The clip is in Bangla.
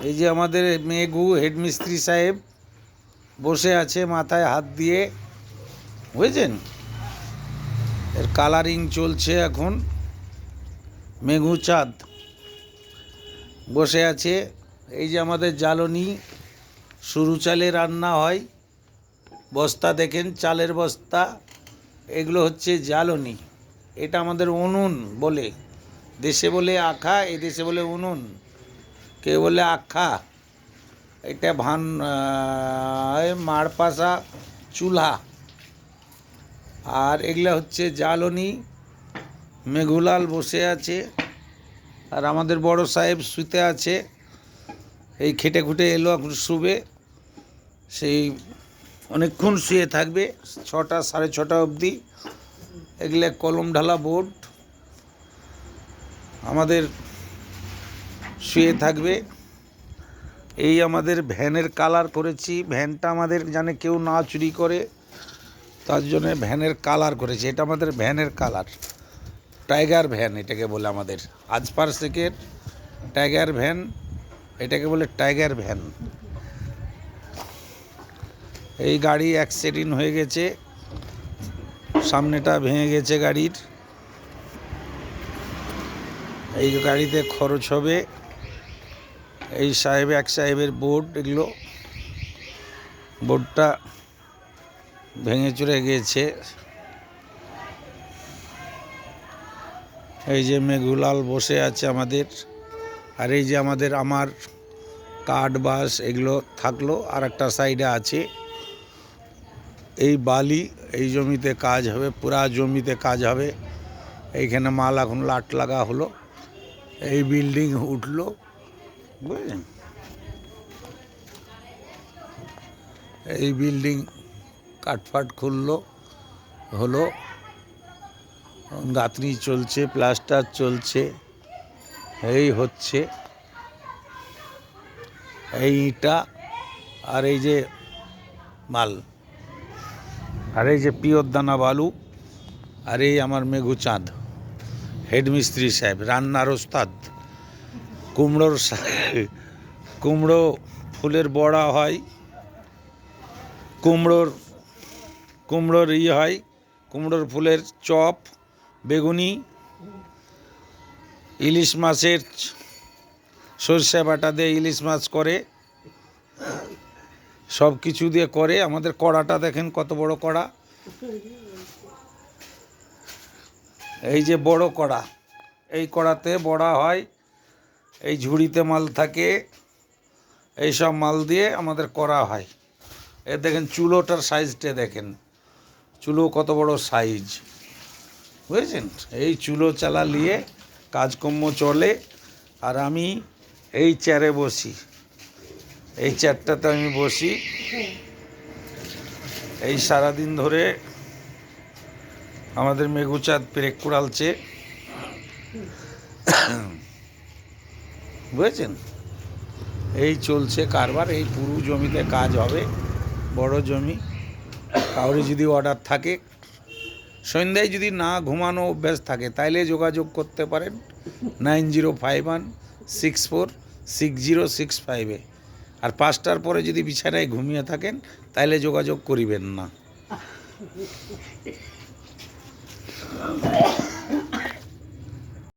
এই যে আমাদের মেঘু হেডমিস্ত্রি সাহেব বসে আছে মাথায় হাত দিয়ে, বুঝেছেন? এর কালারিং চলছে এখন। মেঘু চাঁদ বসে আছে। এই যে আমাদের জ্বালনি, সরু চালে রান্না হয়, বস্তা দেখেন, চালের বস্তা, এগুলো হচ্ছে জ্বালনি। এটা আমাদের উনুন বলে, দেশে বলে আখা, এদেশে বলে উনুন, কেউ বলে আখা। এটা মাড়পাশা চুলা। আর এগুলা হচ্ছে জ্বালনি। মেঘুলাল বসে আছে, আর আমাদের বড় সাহেব শুতে আছে। এই খেটে খুটে এলো, এখন শুবে। সেই অনেকক্ষণ শুয়ে থাকবে, 6টা 6:30 অবধি। এগুলো কলম ঢালা বোর্ড, আমাদের শুয়ে থাকবে। এই আমাদের ভ্যানের কালার করেছি। ভ্যানটা আমাদের জানে কেউ না চুরি করে, তার জন্য ভ্যানের কালার করেছি। এটা আমাদের ভ্যানের কালার, টাইগার ভ্যান এটাকে বলে। আমাদের আজপার শেখের টাইগার ভ্যান, এটাকে বলে টাইগার ভ্যান। এই গাড়ি অ্যাক্সিডেন্ট হয়ে গেছে, সামনেটা ভেঙে গেছে গাড়ির। এই গাড়িতে খরচ হবে। এই সাহেব, এক সাহেবের বোর্ড, এগুলো বোর্ডটা ভেঙে চুরে গিয়েছে। এই যে মেঘুলাল বসে আছে আমাদের। আর এই যে আমার কাঠ বাস এগুলো থাকলো, আর একটা সাইডে আছে এই বালি। এই জমিতে কাজ হবে, পুরা জমিতে কাজ হবে। এইখানে মাল এখন লাট লাগা হলো। এই বিল্ডিং উঠলো, বুঝলেন? এই বিল্ডিং কাঠফাট খুললো, হলো, গাঁথনি চলছে, প্লাস্টার চলছে। এই হচ্ছে এই ইটা, আর এই যে মাল, আর এই যে পিওর দানা বালু। আর এই আমার মেঘু চাঁদ, হেডমিস্ত্রি সাহেব, রান্নার ওস্তাদ। কুমড়ো ফুলের বড়া হয়, কুমড়োর হয়, কুমড়োর ফুলের চপ, বেগুনি, ইলিশ মাছের সর্ষে বাটা দিয়ে ইলিশ মাছ করে, সব কিছু দিয়ে করে। আমাদের কড়াটা দেখেন কত বড় কড়া। এই যে বড় কড়া, এই কড়াতে বড়া হয়। এই ঝুড়িতে মাল থাকে, এই সব মাল দিয়ে আমাদের করা হয়। এ দেখেন চুলোটার সাইজটা দেখেন, চুলো কত বড় সাইজ, বুঝেছেন? এই চুলো চালা নিয়ে কাজকর্ম চলে। আর আমি এই চেয়ারে বসি, এই চেয়ারটাতে আমি বসি। এই সারাদিন ধরে আমাদের মেঘুচাঁদ পেরেক কুড়ালছে, বুঝেছেন? এই চলছে কারবার। এই পুরো জমিতে কাজ হবে, বড় জমি। কাউরি যদি অর্ডার থাকে, সন্ধ্যায় যদি না ঘুমানো অভ্যাস থাকে, তাইলে যোগাযোগ করতে পারেন 9051646065-এ। আর 5টার পরে যদি বিছানায় ঘুমিয়ে থাকেন, তাইলে যোগাযোগ করিবেন না।